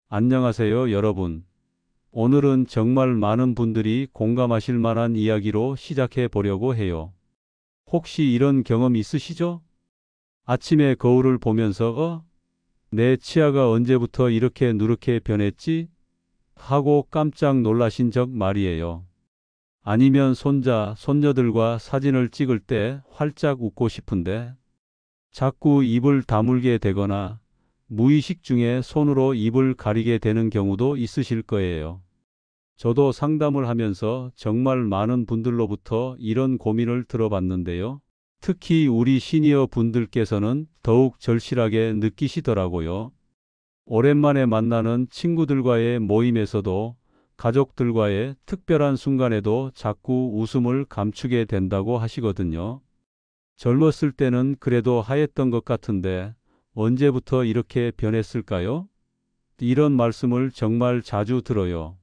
안녕하세요, 여러분. 오늘은 정말 많은 분들이 공감하실 만한 이야기로 시작해 보려고 해요. 혹시 이런 경험 있으시죠? 아침에 거울을 보면서, 내 치아가 언제부터 이렇게 누렇게 변했지? 하고 깜짝 놀라신 적 말이에요. 아니면 손자, 손녀들과 사진을 찍을 때 활짝 웃고 싶은데, 자꾸 입을 다물게 되거나, 무의식 중에 손으로 입을 가리게 되는 경우도 있으실 거예요. 저도 상담을 하면서 정말 많은 분들로부터 이런 고민을 들어봤는데요. 특히 우리 시니어 분들께서는 더욱 절실하게 느끼시더라고요. 오랜만에 만나는 친구들과의 모임에서도 가족들과의 특별한 순간에도 자꾸 웃음을 감추게 된다고 하시거든요. 젊었을 때는 그래도 하였던 것 같은데 언제부터 이렇게 변했을까요? 이런 말씀을 정말 자주 들어요.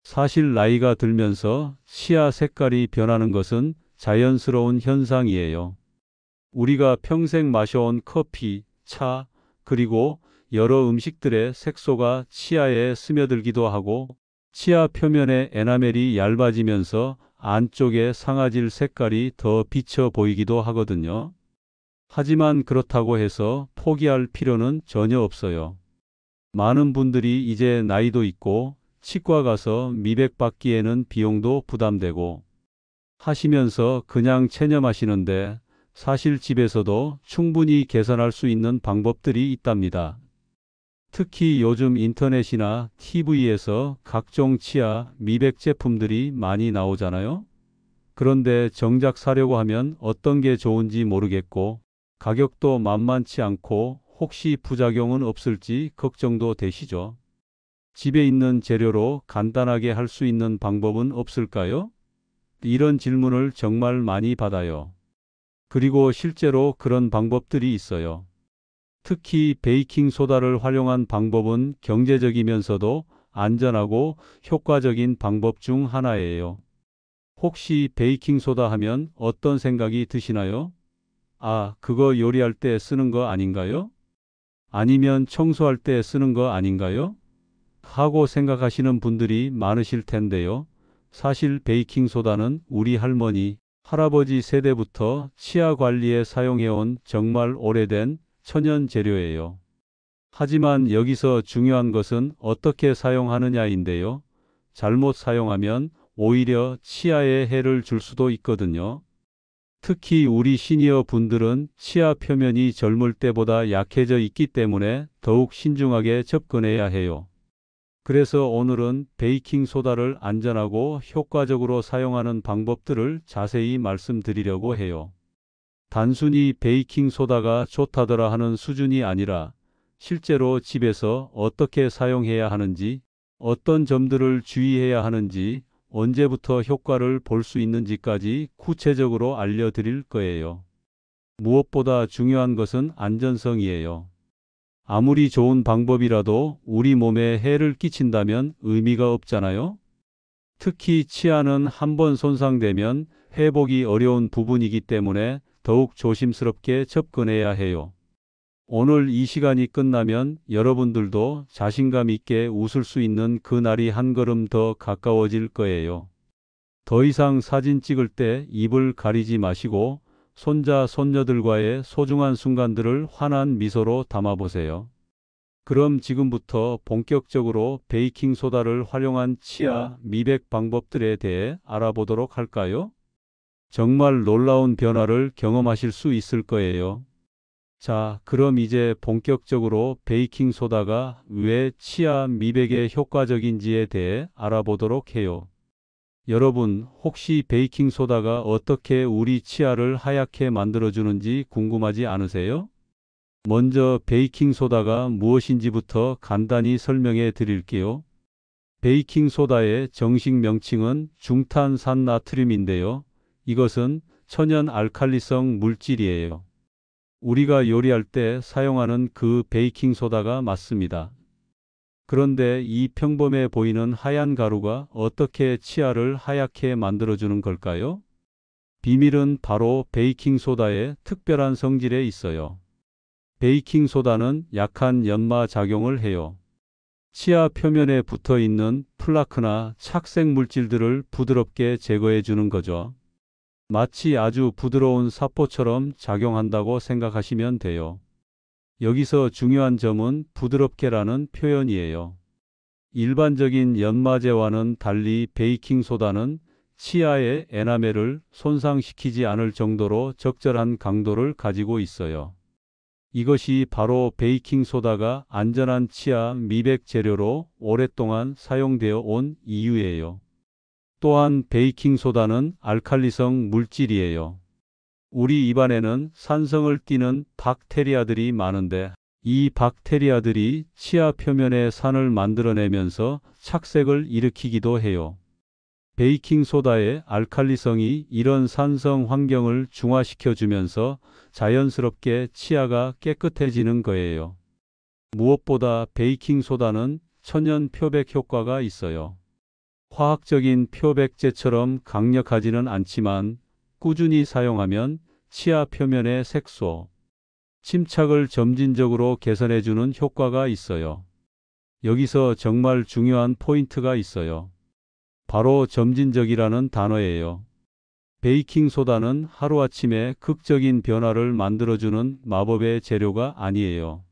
사실 나이가 들면서 치아 색깔이 변하는 것은 자연스러운 현상이에요. 우리가 평생 마셔온 커피, 차, 그리고 여러 음식들의 색소가 치아에 스며들기도 하고 치아 표면의 에나멜이 얇아지면서 안쪽의 상아질 색깔이 더 비쳐 보이기도 하거든요. 하지만 그렇다고 해서 포기할 필요는 전혀 없어요. 많은 분들이 이제 나이도 있고 치과 가서 미백 받기에는 비용도 부담되고 하시면서 그냥 체념하시는데 사실 집에서도 충분히 개선할 수 있는 방법들이 있답니다. 특히 요즘 인터넷이나 TV에서 각종 치아 미백 제품들이 많이 나오잖아요. 그런데 정작 사려고 하면 어떤 게 좋은지 모르겠고 가격도 만만치 않고 혹시 부작용은 없을지 걱정도 되시죠? 집에 있는 재료로 간단하게 할 수 있는 방법은 없을까요? 이런 질문을 정말 많이 받아요. 그리고 실제로 그런 방법들이 있어요. 특히 베이킹 소다를 활용한 방법은 경제적이면서도 안전하고 효과적인 방법 중 하나예요. 혹시 베이킹 소다 하면 어떤 생각이 드시나요? 아, 그거 요리할 때 쓰는 거 아닌가요? 아니면 청소할 때 쓰는 거 아닌가요? 하고 생각하시는 분들이 많으실 텐데요. 사실 베이킹소다는 우리 할머니, 할아버지 세대부터 치아 관리에 사용해온 정말 오래된 천연 재료예요. 하지만 여기서 중요한 것은 어떻게 사용하느냐인데요. 잘못 사용하면 오히려 치아에 해를 줄 수도 있거든요. 특히 우리 시니어 분들은 치아 표면이 젊을 때보다 약해져 있기 때문에 더욱 신중하게 접근해야 해요. 그래서 오늘은 베이킹 소다를 안전하고 효과적으로 사용하는 방법들을 자세히 말씀드리려고 해요. 단순히 베이킹 소다가 좋다더라 하는 수준이 아니라 실제로 집에서 어떻게 사용해야 하는지, 어떤 점들을 주의해야 하는지, 언제부터 효과를 볼 수 있는지까지 구체적으로 알려드릴 거예요. 무엇보다 중요한 것은 안전성이에요. 아무리 좋은 방법이라도 우리 몸에 해를 끼친다면 의미가 없잖아요. 특히 치아는 한번 손상되면 회복이 어려운 부분이기 때문에 더욱 조심스럽게 접근해야 해요. 오늘 이 시간이 끝나면 여러분들도 자신감 있게 웃을 수 있는 그날이 한 걸음 더 가까워질 거예요. 더 이상 사진 찍을 때 입을 가리지 마시고 손자, 손녀들과의 소중한 순간들을 환한 미소로 담아보세요. 그럼 지금부터 본격적으로 베이킹 소다를 활용한 치아 미백 방법들에 대해 알아보도록 할까요? 정말 놀라운 변화를 경험하실 수 있을 거예요. 자, 그럼 이제 본격적으로 베이킹 소다가 왜 치아 미백에 효과적인지에 대해 알아보도록 해요. 여러분, 혹시 베이킹 소다가 어떻게 우리 치아를 하얗게 만들어주는지 궁금하지 않으세요? 먼저 베이킹 소다가 무엇인지부터 간단히 설명해 드릴게요. 베이킹 소다의 정식 명칭은 중탄산나트륨인데요. 이것은 천연 알칼리성 물질이에요. 우리가 요리할 때 사용하는 그 베이킹 소다가 맞습니다. 그런데 이 평범해 보이는 하얀 가루가 어떻게 치아를 하얗게 만들어주는 걸까요? 비밀은 바로 베이킹 소다의 특별한 성질에 있어요. 베이킹 소다는 약한 연마 작용을 해요. 치아 표면에 붙어 있는 플라크나 착색 물질들을 부드럽게 제거해 주는 거죠. 마치 아주 부드러운 사포처럼 작용한다고 생각하시면 돼요. 여기서 중요한 점은 부드럽게라는 표현이에요. 일반적인 연마제와는 달리 베이킹소다는 치아의 에나멜을 손상시키지 않을 정도로 적절한 강도를 가지고 있어요. 이것이 바로 베이킹소다가 안전한 치아 미백 재료로 오랫동안 사용되어 온 이유예요. 또한 베이킹소다는 알칼리성 물질이에요. 우리 입안에는 산성을 띠는 박테리아들이 많은데 이 박테리아들이 치아 표면에 산을 만들어내면서 착색을 일으키기도 해요. 베이킹소다의 알칼리성이 이런 산성 환경을 중화시켜주면서 자연스럽게 치아가 깨끗해지는 거예요. 무엇보다 베이킹소다는 천연 표백 효과가 있어요. 화학적인 표백제처럼 강력하지는 않지만 꾸준히 사용하면 치아 표면의 색소, 침착을 점진적으로 개선해주는 효과가 있어요. 여기서 정말 중요한 포인트가 있어요. 바로 점진적이라는 단어예요. 베이킹소다는 하루아침에 극적인 변화를 만들어주는 마법의 재료가 아니에요.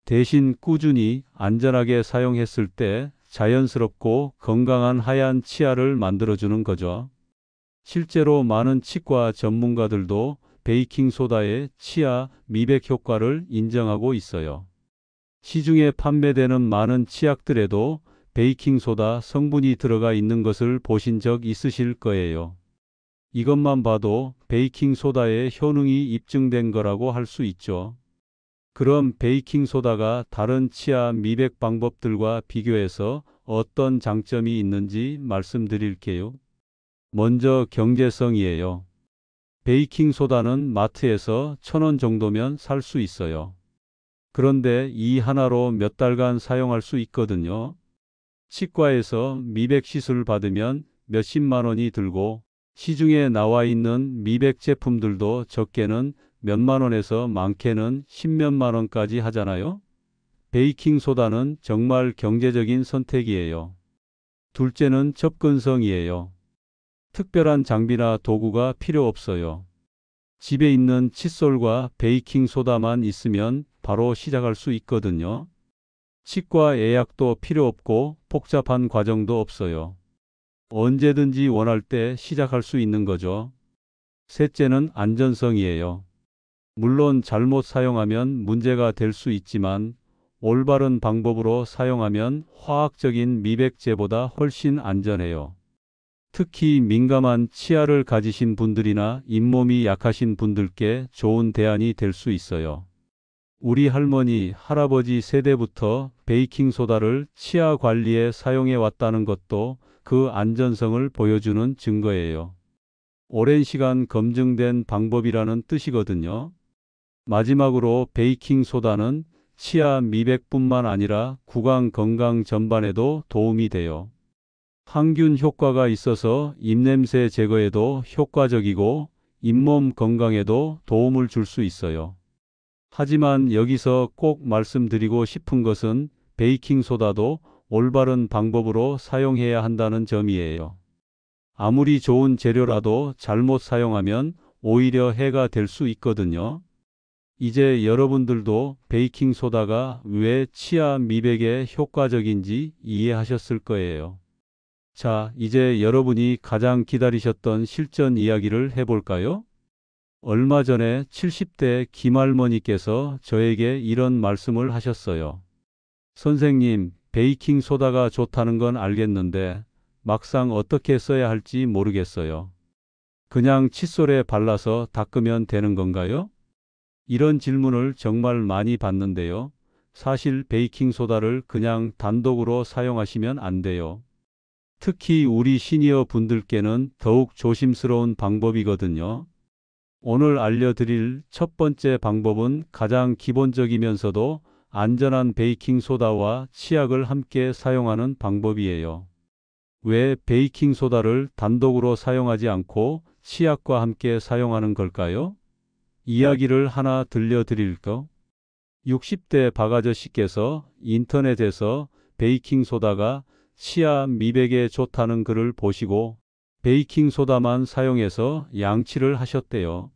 대신 꾸준히 안전하게 사용했을 때 자연스럽고 건강한 하얀 치아를 만들어주는 거죠. 실제로 많은 치과 전문가들도 베이킹소다의 치아 미백 효과를 인정하고 있어요. 시중에 판매되는 많은 치약들에도 베이킹소다 성분이 들어가 있는 것을 보신 적 있으실 거예요. 이것만 봐도 베이킹소다의 효능이 입증된 거라고 할 수 있죠. 그럼 베이킹소다가 다른 치아 미백 방법들과 비교해서 어떤 장점이 있는지 말씀드릴게요. 먼저 경제성이에요. 베이킹소다는 마트에서 1,000원 정도면 살 수 있어요. 그런데 이 하나로 몇 달간 사용할 수 있거든요. 치과에서 미백 시술 받으면 몇십만 원이 들고 시중에 나와 있는 미백 제품들도 적게는 몇만 원에서 많게는 십몇만 원까지 하잖아요. 베이킹소다는 정말 경제적인 선택이에요. 둘째는 접근성이에요. 특별한 장비나 도구가 필요 없어요. 집에 있는 칫솔과 베이킹소다만 있으면 바로 시작할 수 있거든요. 치과 예약도 필요 없고 복잡한 과정도 없어요. 언제든지 원할 때 시작할 수 있는 거죠. 셋째는 안전성이에요. 물론 잘못 사용하면 문제가 될 수 있지만 올바른 방법으로 사용하면 화학적인 미백제보다 훨씬 안전해요. 특히 민감한 치아를 가지신 분들이나 잇몸이 약하신 분들께 좋은 대안이 될 수 있어요. 우리 할머니, 할아버지 세대부터 베이킹소다를 치아 관리에 사용해 왔다는 것도 그 안전성을 보여주는 증거예요. 오랜 시간 검증된 방법이라는 뜻이거든요. 마지막으로 베이킹소다는 치아 미백뿐만 아니라 구강 건강 전반에도 도움이 돼요. 항균 효과가 있어서 입냄새 제거에도 효과적이고 잇몸 건강에도 도움을 줄 수 있어요. 하지만 여기서 꼭 말씀드리고 싶은 것은 베이킹소다도 올바른 방법으로 사용해야 한다는 점이에요. 아무리 좋은 재료라도 잘못 사용하면 오히려 해가 될 수 있거든요. 이제 여러분들도 베이킹소다가 왜 치아 미백에 효과적인지 이해하셨을 거예요. 자, 이제 여러분이 가장 기다리셨던 실전 이야기를 해볼까요? 얼마 전에 70대 김할머니께서 저에게 이런 말씀을 하셨어요. 선생님, 베이킹소다가 좋다는 건 알겠는데 막상 어떻게 써야 할지 모르겠어요. 그냥 칫솔에 발라서 닦으면 되는 건가요? 이런 질문을 정말 많이 받는데요. 사실 베이킹소다를 그냥 단독으로 사용하시면 안 돼요. 특히 우리 시니어 분들께는 더욱 조심스러운 방법이거든요. 오늘 알려드릴 첫 번째 방법은 가장 기본적이면서도 안전한 베이킹소다와 치약을 함께 사용하는 방법이에요. 왜 베이킹소다를 단독으로 사용하지 않고 치약과 함께 사용하는 걸까요? 이야기를 하나 들려드릴까? 60대 박아저씨께서 인터넷에서 베이킹소다가 치아 미백에 좋다는 글을 보시고 베이킹소다만 사용해서 양치를 하셨대요.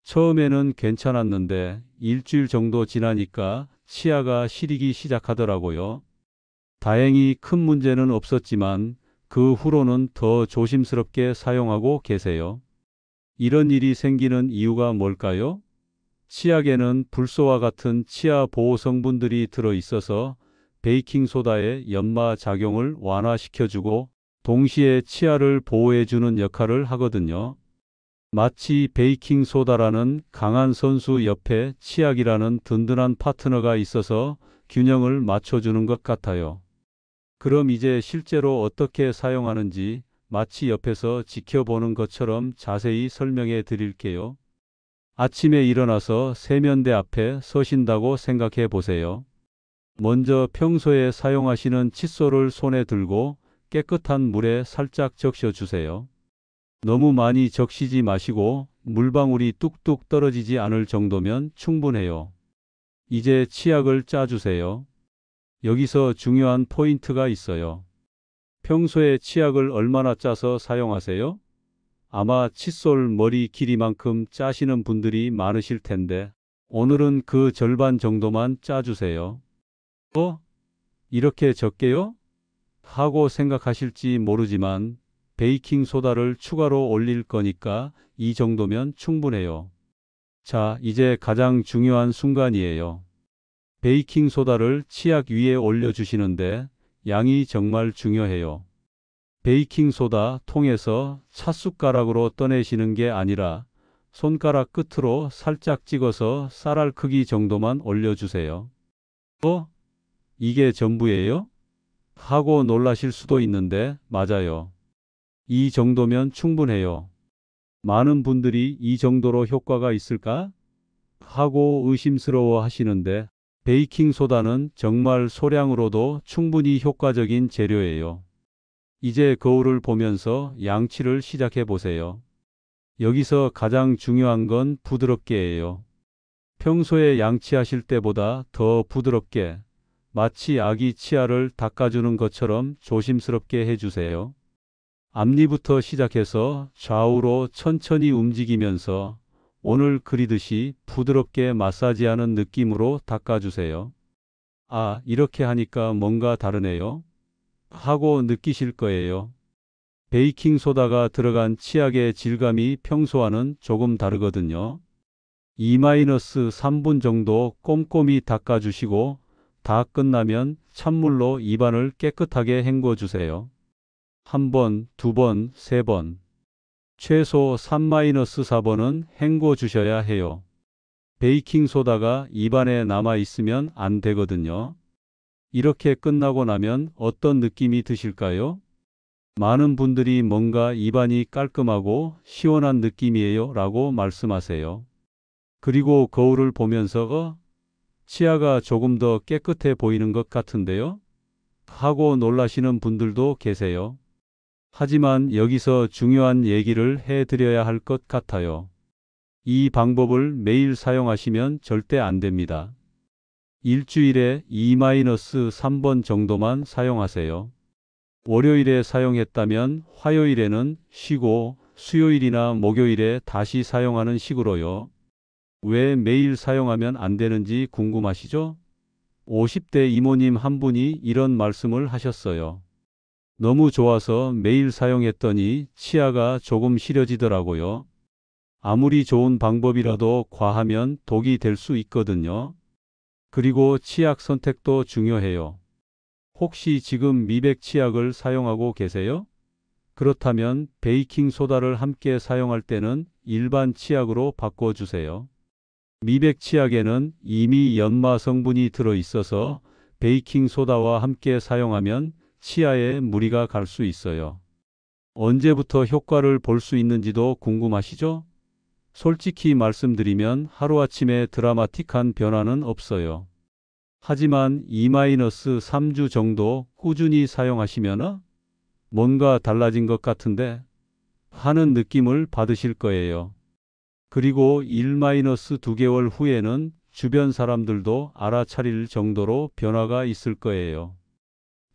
처음에는 괜찮았는데 일주일 정도 지나니까 치아가 시리기 시작하더라고요. 다행히 큰 문제는 없었지만 그 후로는 더 조심스럽게 사용하고 계세요. 이런 일이 생기는 이유가 뭘까요? 치약에는 불소와 같은 치아 보호 성분들이 들어 있어서 베이킹소다의 연마 작용을 완화시켜주고 동시에 치아를 보호해주는 역할을 하거든요. 마치 베이킹소다라는 강한 선수 옆에 치약이라는 든든한 파트너가 있어서 균형을 맞춰주는 것 같아요. 그럼 이제 실제로 어떻게 사용하는지 마치 옆에서 지켜보는 것처럼 자세히 설명해 드릴게요. 아침에 일어나서 세면대 앞에 서신다고 생각해 보세요. 먼저 평소에 사용하시는 칫솔을 손에 들고 깨끗한 물에 살짝 적셔 주세요. 너무 많이 적시지 마시고 물방울이 뚝뚝 떨어지지 않을 정도면 충분해요. 이제 치약을 짜주세요. 여기서 중요한 포인트가 있어요. 평소에 치약을 얼마나 짜서 사용하세요? 아마 칫솔 머리 길이만큼 짜시는 분들이 많으실 텐데 오늘은 그 절반 정도만 짜주세요. 이렇게 적게요? 하고 생각하실지 모르지만 베이킹소다를 추가로 올릴 거니까 이 정도면 충분해요. 자, 이제 가장 중요한 순간이에요. 베이킹소다를 치약 위에 올려주시는데 양이 정말 중요해요. 베이킹소다 통에서 찻숟가락으로 떠내시는 게 아니라 손가락 끝으로 살짝 찍어서 쌀알 크기 정도만 올려주세요. 이게 전부예요? 하고 놀라실 수도 있는데 맞아요. 이 정도면 충분해요. 많은 분들이 이 정도로 효과가 있을까? 하고 의심스러워 하시는데 베이킹소다는 정말 소량으로도 충분히 효과적인 재료예요. 이제 거울을 보면서 양치를 시작해 보세요. 여기서 가장 중요한 건 부드럽게예요. 평소에 양치하실 때보다 더 부드럽게 마치 아기 치아를 닦아주는 것처럼 조심스럽게 해주세요. 앞니부터 시작해서 좌우로 천천히 움직이면서 오늘 그리듯이 부드럽게 마사지하는 느낌으로 닦아주세요. 아, 이렇게 하니까 뭔가 다르네요. 하고 느끼실 거예요. 베이킹소다가 들어간 치약의 질감이 평소와는 조금 다르거든요. 2-3분 정도 꼼꼼히 닦아주시고 다 끝나면 찬물로 입안을 깨끗하게 헹궈주세요. 한 번, 두 번, 세 번. 최소 3-4번은 헹궈주셔야 해요. 베이킹소다가 입안에 남아있으면 안 되거든요. 이렇게 끝나고 나면 어떤 느낌이 드실까요? 많은 분들이 뭔가 입안이 깔끔하고 시원한 느낌이에요 라고 말씀하세요. 그리고 거울을 보면서 치아가 조금 더 깨끗해 보이는 것 같은데요? 하고 놀라시는 분들도 계세요. 하지만 여기서 중요한 얘기를 해드려야 할 것 같아요. 이 방법을 매일 사용하시면 절대 안 됩니다. 일주일에 2-3번 정도만 사용하세요. 월요일에 사용했다면 화요일에는 쉬고 수요일이나 목요일에 다시 사용하는 식으로요. 왜 매일 사용하면 안 되는지 궁금하시죠? 50대 이모님 한 분이 이런 말씀을 하셨어요. 너무 좋아서 매일 사용했더니 치아가 조금 시려지더라고요. 아무리 좋은 방법이라도 과하면 독이 될 수 있거든요. 그리고 치약 선택도 중요해요. 혹시 지금 미백 치약을 사용하고 계세요? 그렇다면 베이킹소다를 함께 사용할 때는 일반 치약으로 바꿔주세요. 미백 치약에는 이미 연마 성분이 들어 있어서 베이킹소다와 함께 사용하면 치아에 무리가 갈 수 있어요. 언제부터 효과를 볼 수 있는지도 궁금하시죠? 솔직히 말씀드리면 하루아침에 드라마틱한 변화는 없어요. 하지만 2-3주 정도 꾸준히 사용하시면 뭔가 달라진 것 같은데 하는 느낌을 받으실 거예요. 그리고 1-2개월 후에는 주변 사람들도 알아차릴 정도로 변화가 있을 거예요.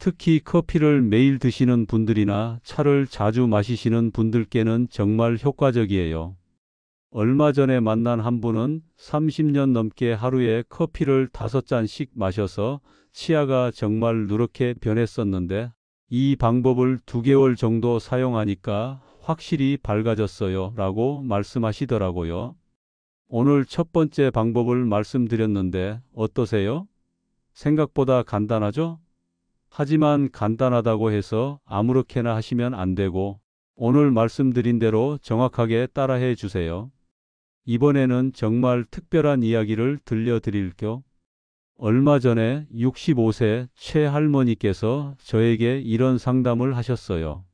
특히 커피를 매일 드시는 분들이나 차를 자주 마시시는 분들께는 정말 효과적이에요. 얼마 전에 만난 한 분은 30년 넘게 하루에 커피를 5잔씩 마셔서 치아가 정말 누렇게 변했었는데 이 방법을 2개월 정도 사용하니까 확실히 밝아졌어요 라고 말씀하시더라고요. 오늘 첫 번째 방법을 말씀드렸는데 어떠세요? 생각보다 간단하죠? 하지만 간단하다고 해서 아무렇게나 하시면 안 되고 오늘 말씀드린 대로 정확하게 따라해 주세요. 이번에는 정말 특별한 이야기를 들려드릴게요. 얼마 전에 65세 최할머니께서 저에게 이런 상담을 하셨어요.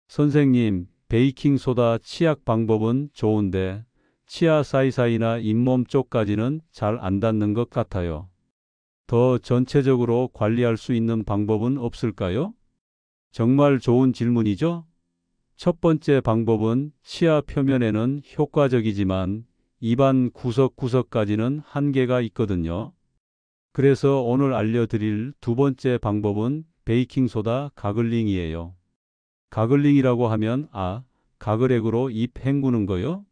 선생님, 베이킹소다 치약 방법은 좋은데 치아 사이사이나 잇몸 쪽까지는 잘 안 닿는 것 같아요. 더 전체적으로 관리할 수 있는 방법은 없을까요? 정말 좋은 질문이죠? 첫 번째 방법은 치아 표면에는 효과적이지만 입안 구석구석까지는 한계가 있거든요. 그래서 오늘 알려드릴 두 번째 방법은 베이킹소다 가글링이에요. 가글링이라고 하면 가글액으로 입 헹구는 거요?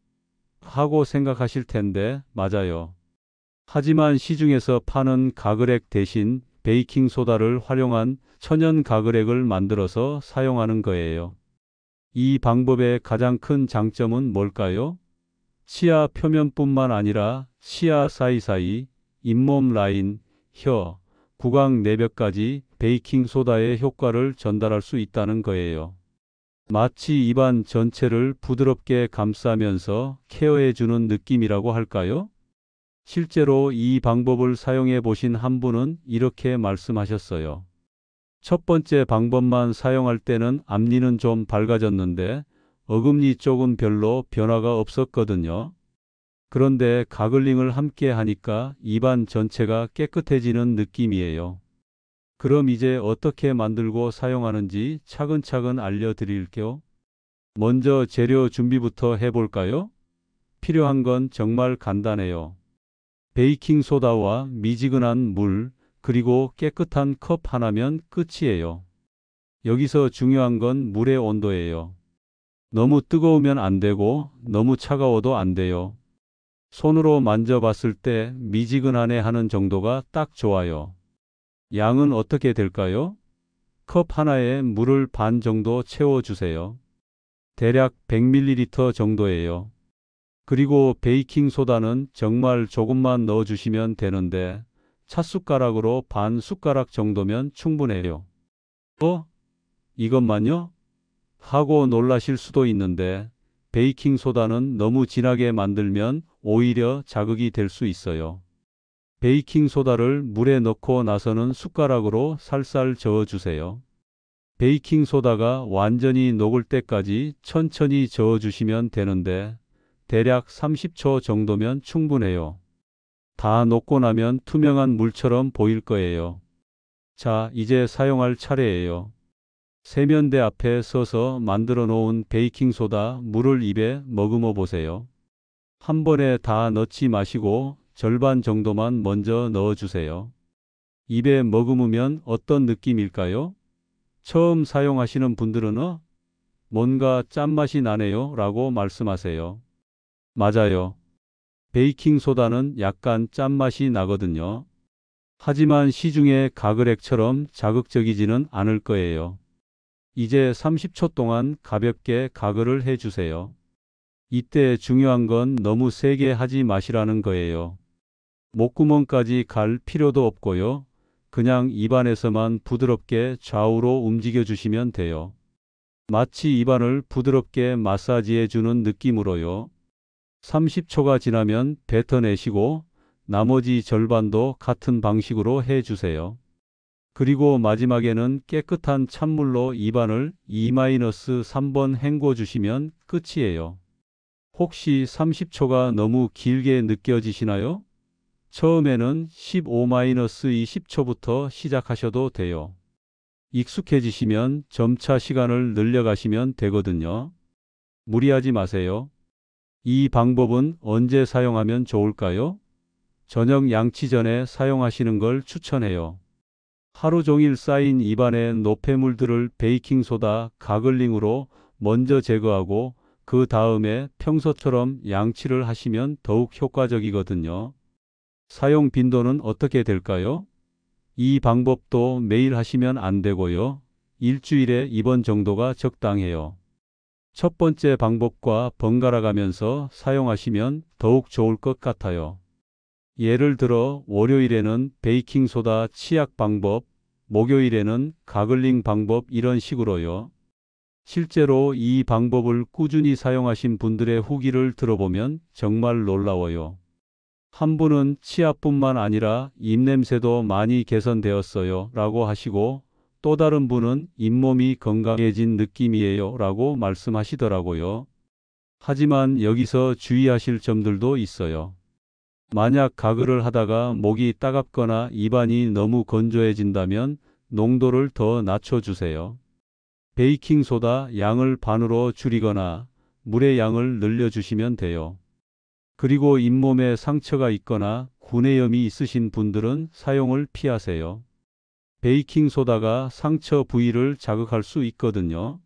하고 생각하실 텐데 맞아요. 하지만 시중에서 파는 가글액 대신 베이킹소다를 활용한 천연 가글액을 만들어서 사용하는 거예요. 이 방법의 가장 큰 장점은 뭘까요? 치아 표면뿐만 아니라 치아 사이사이, 잇몸 라인, 혀, 구강 내벽까지 베이킹소다의 효과를 전달할 수 있다는 거예요. 마치 입안 전체를 부드럽게 감싸면서 케어해주는 느낌이라고 할까요? 실제로 이 방법을 사용해 보신 한 분은 이렇게 말씀하셨어요. 첫 번째 방법만 사용할 때는 앞니는 좀 밝아졌는데 어금니 쪽은 별로 변화가 없었거든요. 그런데 가글링을 함께 하니까 입안 전체가 깨끗해지는 느낌이에요. 그럼 이제 어떻게 만들고 사용하는지 차근차근 알려드릴게요. 먼저 재료 준비부터 해볼까요? 필요한 건 정말 간단해요. 베이킹소다와 미지근한 물, 그리고 깨끗한 컵 하나면 끝이에요. 여기서 중요한 건 물의 온도예요. 너무 뜨거우면 안 되고 너무 차가워도 안 돼요. 손으로 만져봤을 때 미지근하네 하는 정도가 딱 좋아요. 양은 어떻게 될까요? 컵 하나에 물을 반 정도 채워주세요. 대략 100ml 정도예요. 그리고 베이킹소다는 정말 조금만 넣어주시면 되는데 찻숟가락으로 반 숟가락 정도면 충분해요. 이것만요? 하고 놀라실 수도 있는데 베이킹소다는 너무 진하게 만들면 오히려 자극이 될 수 있어요. 베이킹소다를 물에 넣고 나서는 숟가락으로 살살 저어주세요. 베이킹소다가 완전히 녹을 때까지 천천히 저어주시면 되는데 대략 30초 정도면 충분해요. 다 녹고 나면 투명한 물처럼 보일 거예요. 자, 이제 사용할 차례예요. 세면대 앞에 서서 만들어 놓은 베이킹소다 물을 입에 머금어 보세요. 한 번에 다 넣지 마시고 절반 정도만 먼저 넣어주세요. 입에 머금으면 어떤 느낌일까요? 처음 사용하시는 분들은 뭔가 짠맛이 나네요 라고 말씀하세요. 맞아요. 베이킹소다는 약간 짠맛이 나거든요. 하지만 시중의 가글액처럼 자극적이지는 않을 거예요. 이제 30초 동안 가볍게 가글을 해주세요. 이때 중요한 건 너무 세게 하지 마시라는 거예요. 목구멍까지 갈 필요도 없고요. 그냥 입안에서만 부드럽게 좌우로 움직여 주시면 돼요. 마치 입안을 부드럽게 마사지해 주는 느낌으로요. 30초가 지나면 뱉어내시고 나머지 절반도 같은 방식으로 해주세요. 그리고 마지막에는 깨끗한 찬물로 입안을 2-3번 헹궈 주시면 끝이에요. 혹시 30초가 너무 길게 느껴지시나요? 처음에는 15-20초부터 시작하셔도 돼요. 익숙해지시면 점차 시간을 늘려가시면 되거든요. 무리하지 마세요. 이 방법은 언제 사용하면 좋을까요? 저녁 양치 전에 사용하시는 걸 추천해요. 하루 종일 쌓인 입안의 노폐물들을 베이킹소다 가글링으로 먼저 제거하고 그 다음에 평소처럼 양치를 하시면 더욱 효과적이거든요. 사용 빈도는 어떻게 될까요? 이 방법도 매일 하시면 안 되고요. 일주일에 2번 정도가 적당해요. 첫 번째 방법과 번갈아 가면서 사용하시면 더욱 좋을 것 같아요. 예를 들어 월요일에는 베이킹소다 치약 방법, 목요일에는 가글링 방법 이런 식으로요. 실제로 이 방법을 꾸준히 사용하신 분들의 후기를 들어보면 정말 놀라워요. 한 분은 치아뿐만 아니라 입냄새도 많이 개선되었어요 라고 하시고 또 다른 분은 잇몸이 건강해진 느낌이에요 라고 말씀하시더라고요. 하지만 여기서 주의하실 점들도 있어요. 만약 가글을 하다가 목이 따갑거나 입안이 너무 건조해진다면 농도를 더 낮춰주세요. 베이킹소다 양을 반으로 줄이거나 물의 양을 늘려주시면 돼요. 그리고 잇몸에 상처가 있거나 구내염이 있으신 분들은 사용을 피하세요. 베이킹소다가 상처 부위를 자극할 수 있거든요.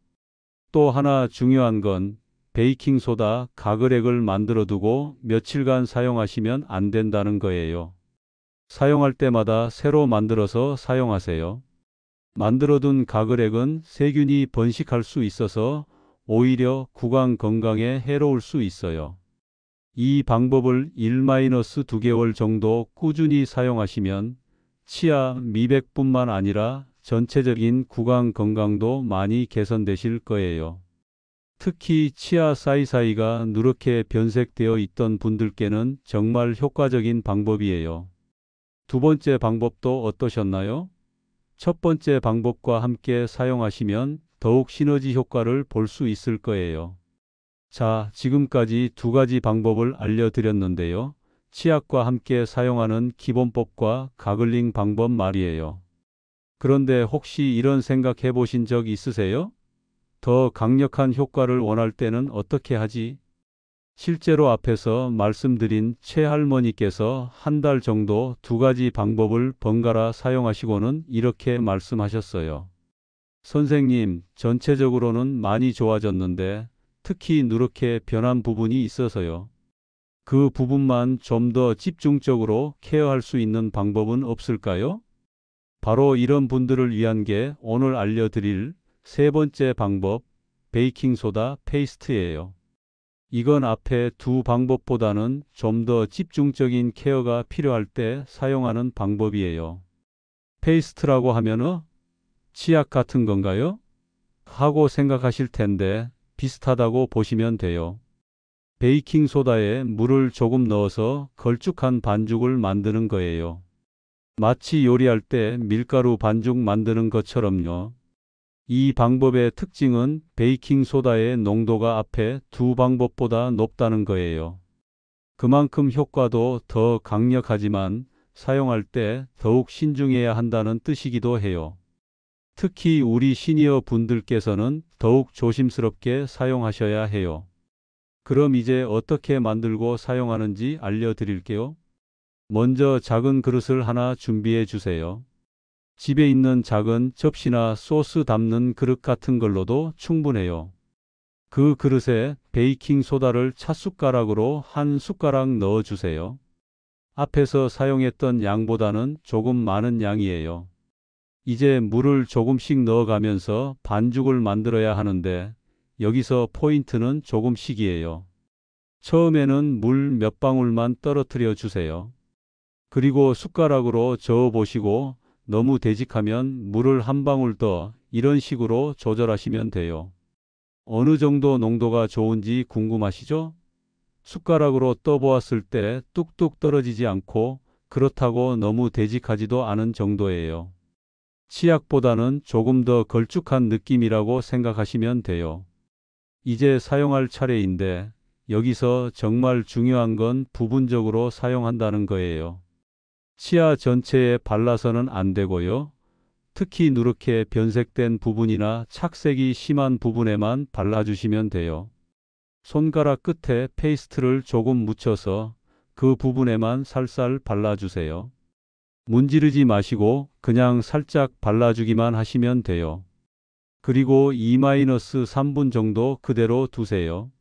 또 하나 중요한 건 베이킹소다 가글액을 만들어 두고 며칠간 사용하시면 안 된다는 거예요. 사용할 때마다 새로 만들어서 사용하세요. 만들어둔 가글액은 세균이 번식할 수 있어서 오히려 구강 건강에 해로울 수 있어요. 이 방법을 1-2개월 정도 꾸준히 사용하시면 치아 미백뿐만 아니라 전체적인 구강 건강도 많이 개선되실 거예요. 특히 치아 사이사이가 누렇게 변색되어 있던 분들께는 정말 효과적인 방법이에요. 두 번째 방법도 어떠셨나요? 첫 번째 방법과 함께 사용하시면 더욱 시너지 효과를 볼 수 있을 거예요. 자, 지금까지 두 가지 방법을 알려드렸는데요. 치약과 함께 사용하는 기본법과 가글링 방법 말이에요. 그런데 혹시 이런 생각 해보신 적 있으세요? 더 강력한 효과를 원할 때는 어떻게 하지? 실제로 앞에서 말씀드린 최할머니께서 한 달 정도 두 가지 방법을 번갈아 사용하시고는 이렇게 말씀하셨어요. 선생님, 전체적으로는 많이 좋아졌는데 특히 누렇게 변한 부분이 있어서요. 그 부분만 좀 더 집중적으로 케어할 수 있는 방법은 없을까요? 바로 이런 분들을 위한 게 오늘 알려드릴 세 번째 방법, 베이킹소다 페이스트예요. 이건 앞에 두 방법보다는 좀 더 집중적인 케어가 필요할 때 사용하는 방법이에요. 페이스트라고 하면은 치약 같은 건가요? 하고 생각하실 텐데 비슷하다고 보시면 돼요. 베이킹소다에 물을 조금 넣어서 걸쭉한 반죽을 만드는 거예요. 마치 요리할 때 밀가루 반죽 만드는 것처럼요. 이 방법의 특징은 베이킹소다의 농도가 앞에 두 방법보다 높다는 거예요. 그만큼 효과도 더 강력하지만 사용할 때 더욱 신중해야 한다는 뜻이기도 해요. 특히 우리 시니어 분들께서는 더욱 조심스럽게 사용하셔야 해요. 그럼 이제 어떻게 만들고 사용하는지 알려드릴게요. 먼저 작은 그릇을 하나 준비해 주세요. 집에 있는 작은 접시나 소스 담는 그릇 같은 걸로도 충분해요. 그 그릇에 베이킹소다를 찻숟가락으로 한 숟가락 넣어 주세요. 앞에서 사용했던 양보다는 조금 많은 양이에요. 이제 물을 조금씩 넣어가면서 반죽을 만들어야 하는데 여기서 포인트는 조금씩이에요. 처음에는 물 몇 방울만 떨어뜨려 주세요. 그리고 숟가락으로 저어 보시고 너무 되직하면 물을 한 방울 더 이런 식으로 조절하시면 돼요. 어느 정도 농도가 좋은지 궁금하시죠? 숟가락으로 떠보았을 때 뚝뚝 떨어지지 않고 그렇다고 너무 되직하지도 않은 정도예요. 치약보다는 조금 더 걸쭉한 느낌이라고 생각하시면 돼요. 이제 사용할 차례인데 여기서 정말 중요한 건 부분적으로 사용한다는 거예요. 치아 전체에 발라서는 안 되고요. 특히 누렇게 변색된 부분이나 착색이 심한 부분에만 발라주시면 돼요. 손가락 끝에 페이스트를 조금 묻혀서 그 부분에만 살살 발라주세요. 문지르지 마시고 그냥 살짝 발라주기만 하시면 돼요. 그리고 2-3분 정도 그대로 두세요.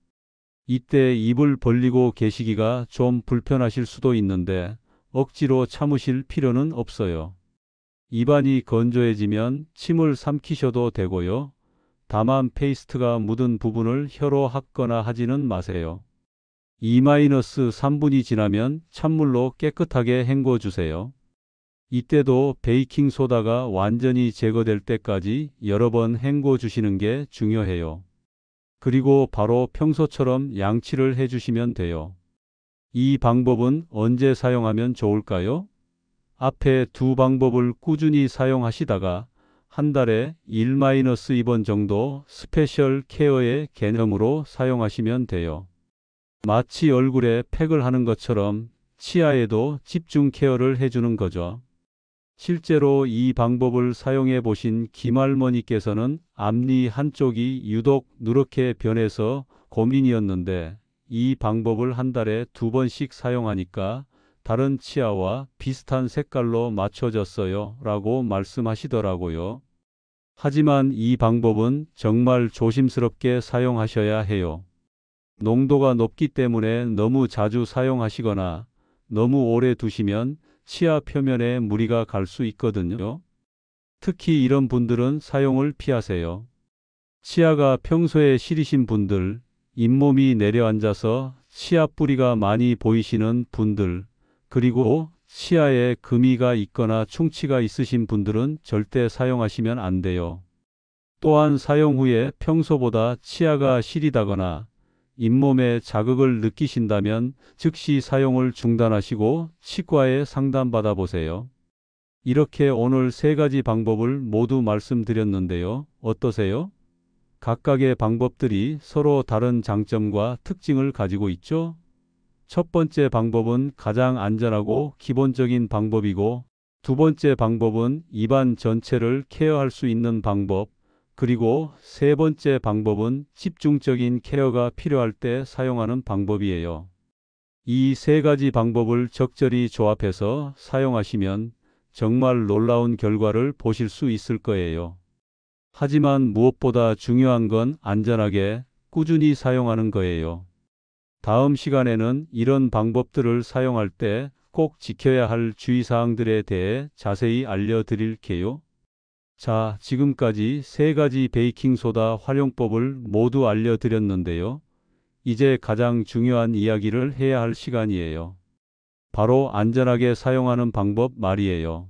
이때 입을 벌리고 계시기가 좀 불편하실 수도 있는데 억지로 참으실 필요는 없어요. 입안이 건조해지면 침을 삼키셔도 되고요. 다만 페이스트가 묻은 부분을 혀로 핥거나 하지는 마세요. 2-3분이 지나면 찬물로 깨끗하게 헹궈 주세요. 이때도 베이킹 소다가 완전히 제거될 때까지 여러 번 헹궈 주시는 게 중요해요. 그리고 바로 평소처럼 양치를 해 주시면 돼요. 이 방법은 언제 사용하면 좋을까요? 앞에 두 방법을 꾸준히 사용하시다가 한 달에 1-2번 정도 스페셜 케어의 개념으로 사용하시면 돼요. 마치 얼굴에 팩을 하는 것처럼 치아에도 집중 케어를 해주는 거죠. 실제로 이 방법을 사용해 보신 김할머니께서는 앞니 한쪽이 유독 누렇게 변해서 고민이었는데 이 방법을 한 달에 2번씩 사용하니까 다른 치아와 비슷한 색깔로 맞춰졌어요 라고 말씀하시더라고요. 하지만 이 방법은 정말 조심스럽게 사용하셔야 해요. 농도가 높기 때문에 너무 자주 사용하시거나 너무 오래 두시면 치아 표면에 무리가 갈 수 있거든요. 특히 이런 분들은 사용을 피하세요. 치아가 평소에 시리신 분들, 잇몸이 내려앉아서 치아 뿌리가 많이 보이시는 분들, 그리고 치아에 금이가 있거나 충치가 있으신 분들은 절대 사용하시면 안 돼요. 또한 사용 후에 평소보다 치아가 시리다거나 잇몸에 자극을 느끼신다면 즉시 사용을 중단하시고 치과에 상담받아 보세요. 이렇게 오늘 3가지 방법을 모두 말씀드렸는데요. 어떠세요? 각각의 방법들이 서로 다른 장점과 특징을 가지고 있죠? 첫 번째 방법은 가장 안전하고 기본적인 방법이고, 두 번째 방법은 입안 전체를 케어할 수 있는 방법, 그리고 세 번째 방법은 집중적인 케어가 필요할 때 사용하는 방법이에요. 이 3가지 방법을 적절히 조합해서 사용하시면 정말 놀라운 결과를 보실 수 있을 거예요. 하지만 무엇보다 중요한 건 안전하게 꾸준히 사용하는 거예요. 다음 시간에는 이런 방법들을 사용할 때 꼭 지켜야 할 주의사항들에 대해 자세히 알려드릴게요. 자, 지금까지 3가지 베이킹소다 활용법을 모두 알려드렸는데요. 이제 가장 중요한 이야기를 해야 할 시간이에요. 바로 안전하게 사용하는 방법 말이에요.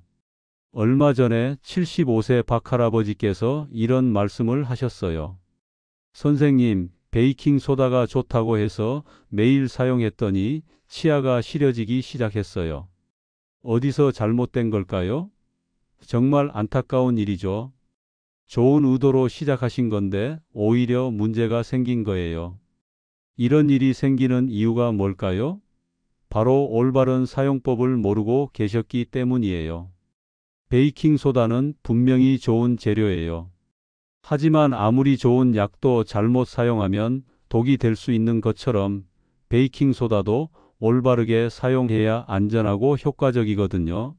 얼마 전에 75세 박할아버지께서 이런 말씀을 하셨어요. 선생님, 베이킹소다가 좋다고 해서 매일 사용했더니 치아가 시려지기 시작했어요. 어디서 잘못된 걸까요? 정말 안타까운 일이죠. 좋은 의도로 시작하신 건데 오히려 문제가 생긴 거예요. 이런 일이 생기는 이유가 뭘까요? 바로 올바른 사용법을 모르고 계셨기 때문이에요. 베이킹소다는 분명히 좋은 재료예요. 하지만 아무리 좋은 약도 잘못 사용하면 독이 될 수 있는 것처럼 베이킹소다도 올바르게 사용해야 안전하고 효과적이거든요.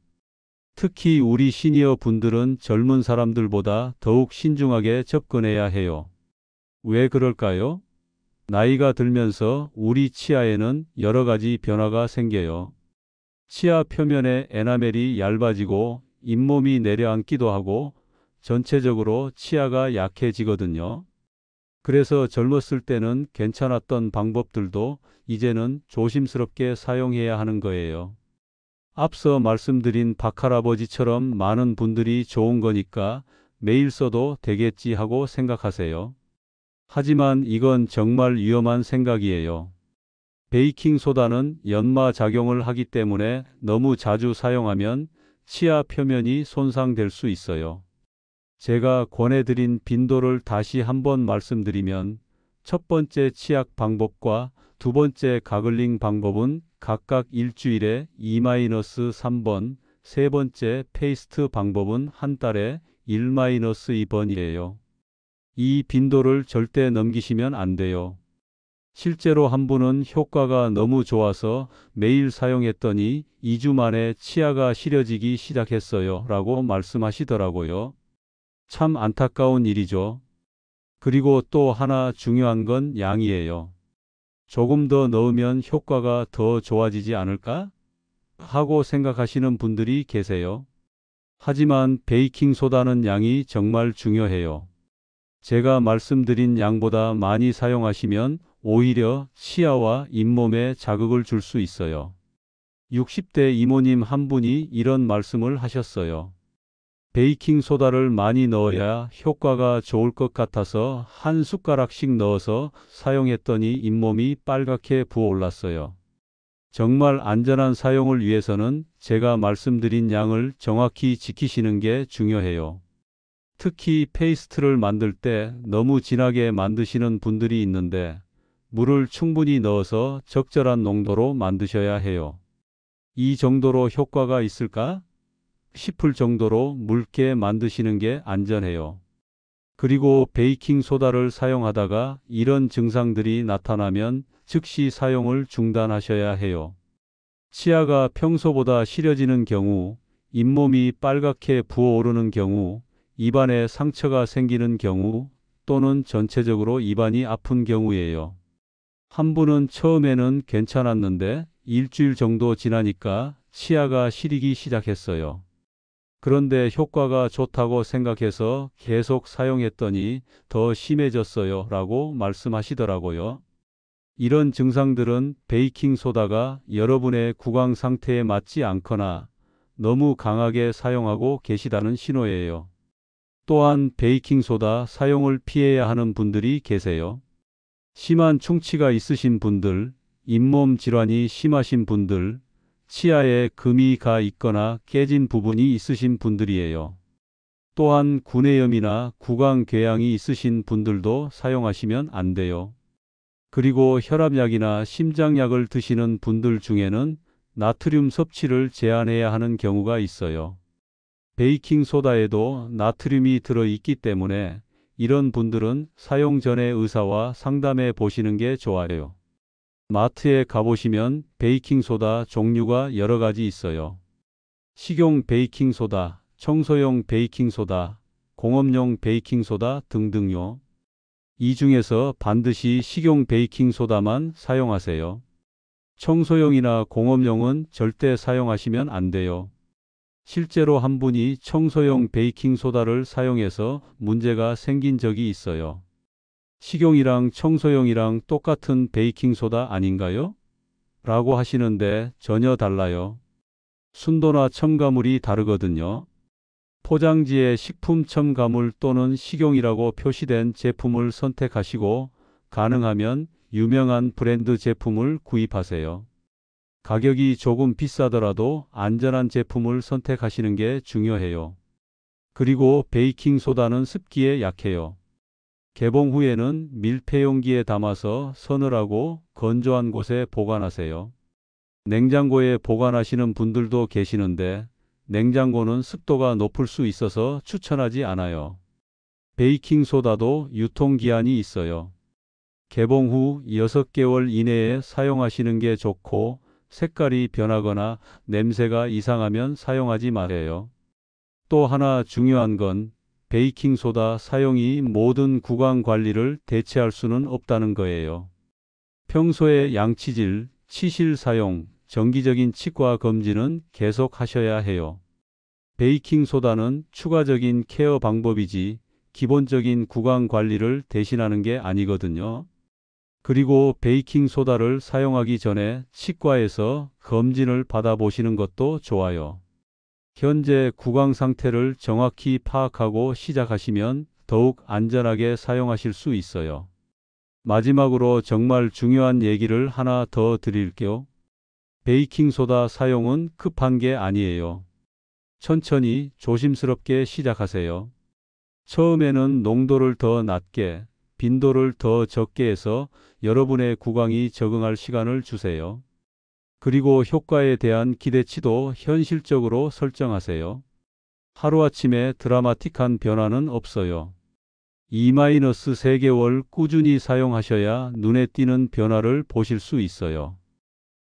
특히 우리 시니어 분들은 젊은 사람들보다 더욱 신중하게 접근해야 해요. 왜 그럴까요? 나이가 들면서 우리 치아에는 여러 가지 변화가 생겨요. 치아 표면의 에나멜이 얇아지고 잇몸이 내려앉기도 하고 전체적으로 치아가 약해지거든요. 그래서 젊었을 때는 괜찮았던 방법들도 이제는 조심스럽게 사용해야 하는 거예요. 앞서 말씀드린 박할아버지처럼 많은 분들이 좋은 거니까 매일 써도 되겠지 하고 생각하세요. 하지만 이건 정말 위험한 생각이에요. 베이킹소다는 연마작용을 하기 때문에 너무 자주 사용하면 치아 표면이 손상될 수 있어요. 제가 권해드린 빈도를 다시 한번 말씀드리면 첫 번째 치약 방법과 두 번째 가글링 방법은 각각 일주일에 2-3번, 세 번째 페이스트 방법은 한 달에 1-2번이에요. 이 빈도를 절대 넘기시면 안 돼요. 실제로 한 분은 효과가 너무 좋아서 매일 사용했더니 2주 만에 치아가 시려지기 시작했어요. 라고 말씀하시더라고요. 참 안타까운 일이죠. 그리고 또 하나 중요한 건 양이에요. 조금 더 넣으면 효과가 더 좋아지지 않을까? 하고 생각하시는 분들이 계세요. 하지만 베이킹소다는 양이 정말 중요해요. 제가 말씀드린 양보다 많이 사용하시면 오히려 치아와 잇몸에 자극을 줄 수 있어요. 60대 이모님 한 분이 이런 말씀을 하셨어요. 베이킹소다를 많이 넣어야 효과가 좋을 것 같아서 한 숟가락씩 넣어서 사용했더니 잇몸이 빨갛게 부어올랐어요. 정말 안전한 사용을 위해서는 제가 말씀드린 양을 정확히 지키시는 게 중요해요. 특히 페이스트를 만들 때 너무 진하게 만드시는 분들이 있는데 물을 충분히 넣어서 적절한 농도로 만드셔야 해요. 이 정도로 효과가 있을까 싶을 정도로 묽게 만드시는 게 안전해요. 그리고 베이킹소다를 사용하다가 이런 증상들이 나타나면 즉시 사용을 중단하셔야 해요. 치아가 평소보다 시려지는 경우, 잇몸이 빨갛게 부어오르는 경우, 입안에 상처가 생기는 경우, 또는 전체적으로 입안이 아픈 경우예요. 한 분은 처음에는 괜찮았는데 일주일 정도 지나니까 치아가 시리기 시작했어요. 그런데 효과가 좋다고 생각해서 계속 사용했더니 더 심해졌어요. 라고 말씀하시더라고요. 이런 증상들은 베이킹소다가 여러분의 구강 상태에 맞지 않거나 너무 강하게 사용하고 계시다는 신호예요. 또한 베이킹소다 사용을 피해야 하는 분들이 계세요. 심한 충치가 있으신 분들, 잇몸 질환이 심하신 분들, 치아에 금이 가 있거나 깨진 부분이 있으신 분들이에요. 또한 구내염이나 구강궤양이 있으신 분들도 사용하시면 안 돼요. 그리고 혈압약이나 심장약을 드시는 분들 중에는 나트륨 섭취를 제한해야 하는 경우가 있어요. 베이킹소다에도 나트륨이 들어있기 때문에 이런 분들은 사용 전에 의사와 상담해 보시는 게 좋아요. 마트에 가보시면 베이킹소다 종류가 여러 가지 있어요. 식용 베이킹소다, 청소용 베이킹소다, 공업용 베이킹소다 등등요. 이 중에서 반드시 식용 베이킹소다만 사용하세요. 청소용이나 공업용은 절대 사용하시면 안 돼요. 실제로 한 분이 청소용 베이킹소다를 사용해서 문제가 생긴 적이 있어요. 식용이랑 청소용이랑 똑같은 베이킹소다 아닌가요? 라고 하시는데 전혀 달라요. 순도나 첨가물이 다르거든요. 포장지에 식품 첨가물 또는 식용이라고 표시된 제품을 선택하시고 가능하면 유명한 브랜드 제품을 구입하세요. 가격이 조금 비싸더라도 안전한 제품을 선택하시는 게 중요해요. 그리고 베이킹소다는 습기에 약해요. 개봉 후에는 밀폐용기에 담아서 서늘하고 건조한 곳에 보관하세요. 냉장고에 보관하시는 분들도 계시는데 냉장고는 습도가 높을 수 있어서 추천하지 않아요. 베이킹소다도 유통기한이 있어요. 개봉 후 6개월 이내에 사용하시는 게 좋고 색깔이 변하거나 냄새가 이상하면 사용하지 말아요. 또 하나 중요한 건 베이킹소다 사용이 모든 구강 관리를 대체할 수는 없다는 거예요. 평소에 양치질, 치실 사용, 정기적인 치과 검진은 계속 하셔야 해요. 베이킹소다는 추가적인 케어 방법이지 기본적인 구강 관리를 대신하는 게 아니거든요. 그리고 베이킹소다를 사용하기 전에 치과에서 검진을 받아보시는 것도 좋아요. 현재 구강 상태를 정확히 파악하고 시작하시면 더욱 안전하게 사용하실 수 있어요. 마지막으로 정말 중요한 얘기를 하나 더 드릴게요. 베이킹소다 사용은 급한 게 아니에요. 천천히 조심스럽게 시작하세요. 처음에는 농도를 더 낮게, 빈도를 더 적게 해서 여러분의 구강이 적응할 시간을 주세요. 그리고 효과에 대한 기대치도 현실적으로 설정하세요. 하루아침에 드라마틱한 변화는 없어요. 2-3개월 꾸준히 사용하셔야 눈에 띄는 변화를 보실 수 있어요.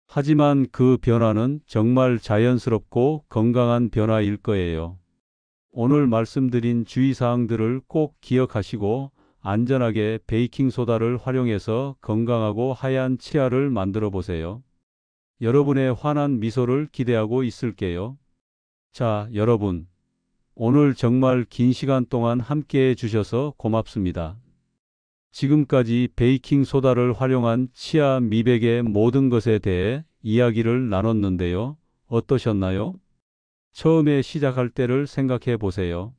하지만 그 변화는 정말 자연스럽고 건강한 변화일 거예요. 오늘 말씀드린 주의사항들을 꼭 기억하시고 안전하게 베이킹소다를 활용해서 건강하고 하얀 치아를 만들어 보세요. 여러분의 환한 미소를 기대하고 있을게요. 자, 여러분. 오늘 정말 긴 시간 동안 함께 해주셔서 고맙습니다. 지금까지 베이킹소다를 활용한 치아 미백의 모든 것에 대해 이야기를 나눴는데요. 어떠셨나요? 처음에 시작할 때를 생각해 보세요.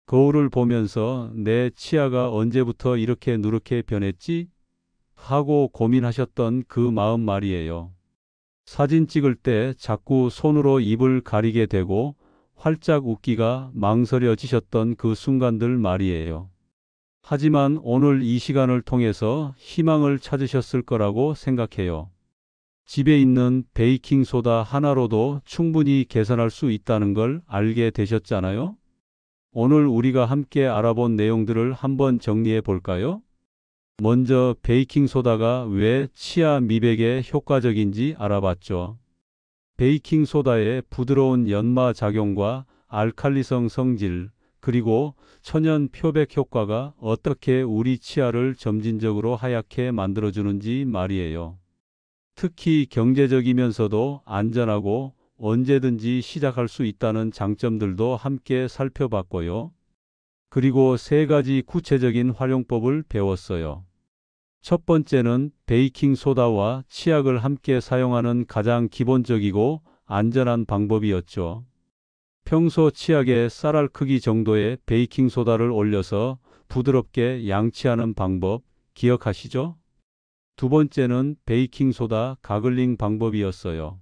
거울을 보면서 내 치아가 언제부터 이렇게 누렇게 변했지? 하고 고민하셨던 그 마음 말이에요. 사진 찍을 때 자꾸 손으로 입을 가리게 되고 활짝 웃기가 망설여지셨던 그 순간들 말이에요. 하지만 오늘 이 시간을 통해서 희망을 찾으셨을 거라고 생각해요. 집에 있는 베이킹소다 하나로도 충분히 개선할 수 있다는 걸 알게 되셨잖아요? 오늘 우리가 함께 알아본 내용들을 한번 정리해 볼까요? 먼저 베이킹소다가 왜 치아 미백에 효과적인지 알아봤죠. 베이킹소다의 부드러운 연마 작용과 알칼리성 성질, 그리고 천연 표백 효과가 어떻게 우리 치아를 점진적으로 하얗게 만들어주는지 말이에요. 특히 경제적이면서도 안전하고 언제든지 시작할 수 있다는 장점들도 함께 살펴봤고요. 그리고 3가지 구체적인 활용법을 배웠어요. 첫 번째는 베이킹소다와 치약을 함께 사용하는 가장 기본적이고 안전한 방법이었죠. 평소 치약에 쌀알 크기 정도의 베이킹소다를 올려서 부드럽게 양치하는 방법 기억하시죠? 두 번째는 베이킹소다 가글링 방법이었어요.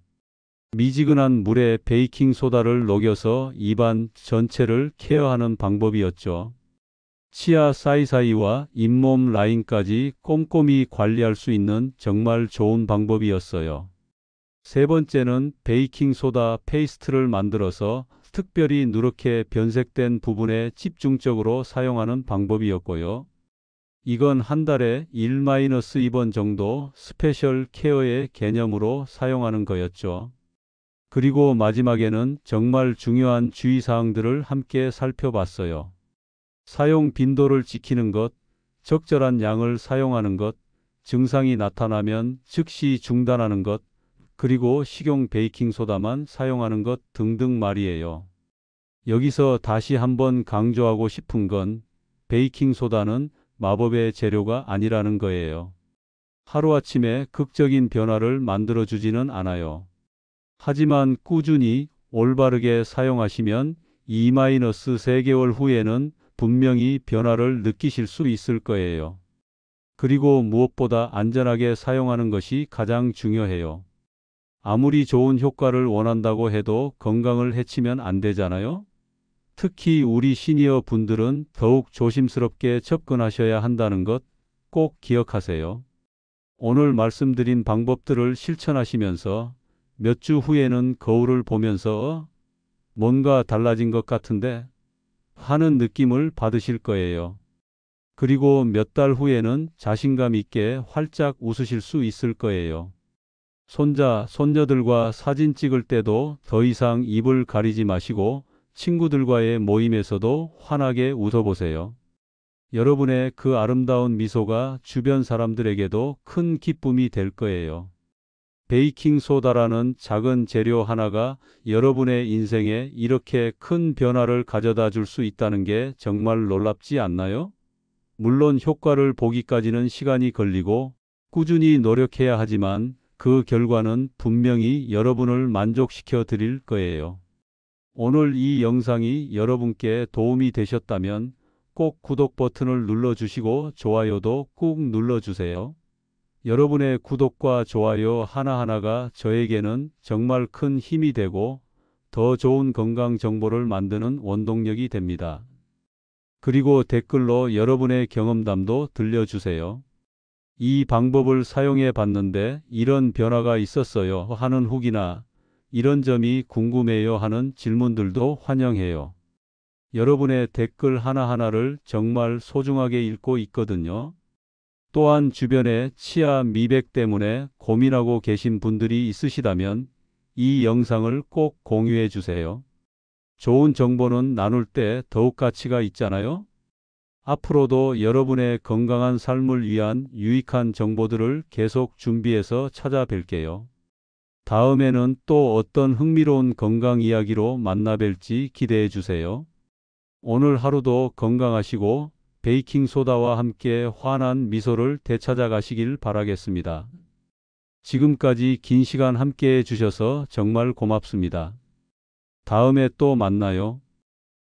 미지근한 물에 베이킹소다를 녹여서 입안 전체를 케어하는 방법이었죠. 치아 사이사이와 잇몸 라인까지 꼼꼼히 관리할 수 있는 정말 좋은 방법이었어요. 세 번째는 베이킹소다 페이스트를 만들어서 특별히 누렇게 변색된 부분에 집중적으로 사용하는 방법이었고요. 이건 한 달에 1-2번 정도 스페셜 케어의 개념으로 사용하는 거였죠. 그리고 마지막에는 정말 중요한 주의사항들을 함께 살펴봤어요. 사용 빈도를 지키는 것, 적절한 양을 사용하는 것, 증상이 나타나면 즉시 중단하는 것, 그리고 식용 베이킹소다만 사용하는 것 등등 말이에요. 여기서 다시 한번 강조하고 싶은 건 베이킹소다는 마법의 재료가 아니라는 거예요. 하루아침에 극적인 변화를 만들어주지는 않아요. 하지만 꾸준히 올바르게 사용하시면 2-3개월 후에는 분명히 변화를 느끼실 수 있을 거예요. 그리고 무엇보다 안전하게 사용하는 것이 가장 중요해요. 아무리 좋은 효과를 원한다고 해도 건강을 해치면 안 되잖아요? 특히 우리 시니어 분들은 더욱 조심스럽게 접근하셔야 한다는 것 꼭 기억하세요. 오늘 말씀드린 방법들을 실천하시면서 몇 주 후에는 거울을 보면서 뭔가 달라진 것 같은데 하는 느낌을 받으실 거예요. 그리고 몇 달 후에는 자신감 있게 활짝 웃으실 수 있을 거예요. 손자, 손녀들과 사진 찍을 때도 더 이상 입을 가리지 마시고 친구들과의 모임에서도 환하게 웃어보세요. 여러분의 그 아름다운 미소가 주변 사람들에게도 큰 기쁨이 될 거예요. 베이킹소다라는 작은 재료 하나가 여러분의 인생에 이렇게 큰 변화를 가져다 줄 수 있다는 게 정말 놀랍지 않나요? 물론 효과를 보기까지는 시간이 걸리고 꾸준히 노력해야 하지만 그 결과는 분명히 여러분을 만족시켜 드릴 거예요. 오늘 이 영상이 여러분께 도움이 되셨다면 꼭 구독 버튼을 눌러주시고 좋아요도 꾹 눌러주세요. 여러분의 구독과 좋아요 하나하나가 저에게는 정말 큰 힘이 되고 더 좋은 건강 정보를 만드는 원동력이 됩니다. 그리고 댓글로 여러분의 경험담도 들려주세요. 이 방법을 사용해 봤는데 이런 변화가 있었어요 하는 후기나 이런 점이 궁금해요 하는 질문들도 환영해요. 여러분의 댓글 하나하나를 정말 소중하게 읽고 있거든요. 또한 주변에 치아 미백 때문에 고민하고 계신 분들이 있으시다면 이 영상을 꼭 공유해 주세요. 좋은 정보는 나눌 때 더욱 가치가 있잖아요. 앞으로도 여러분의 건강한 삶을 위한 유익한 정보들을 계속 준비해서 찾아뵐게요. 다음에는 또 어떤 흥미로운 건강 이야기로 만나 뵐지 기대해 주세요. 오늘 하루도 건강하시고 베이킹소다와 함께 환한 미소를 되찾아 가시길 바라겠습니다. 지금까지 긴 시간 함께 해주셔서 정말 고맙습니다. 다음에 또 만나요.